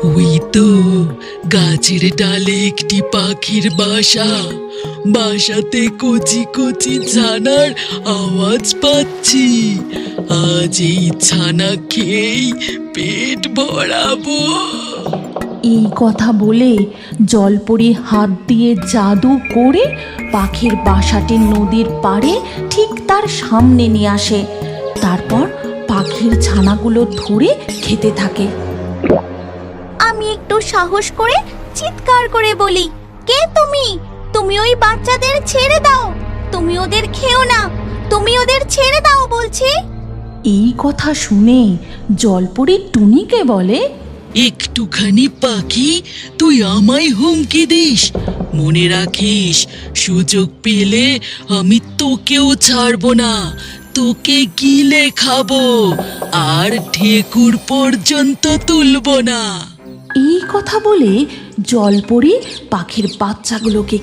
ওই তো গাছের ডালে একটি পাখির বাসা। বাসাতে কচি কচি ছানার আওয়াজ পাচ্ছি। আজ এই ছানা খেয়েই পেট ভরাবো। এই কথা বলে জলপরি হাত দিয়ে জাদু করে পাখির বাসাটি নদীর পাড়ে ঠিক তার সামনে নিয়ে আসে। তারপর পাখির ছানাগুলো ধরে খেতে থাকে। আমি একটু সাহস করে চিৎকার করে বলি, কে তুমি? তুমি ওই বাচ্চাদের ছেড়ে দাও, তুমি ওদের খেও না, তুমি ওদের ছেড়ে দাও বলছি। এই কথা শুনে জলপরি টুনিকে বলে, একটুখানি পাখি, তুই আমায় হুমকি দিস? মনে রাখিস, সুযোগ পেলে আমি তোকেও ছাড়বো না। তোকে গিলে খাবো, আর ঠেকুর পর্যন্ত তুলবো না। এই কথা বলে জলপরি পাখির বাচ্চাগুলোকে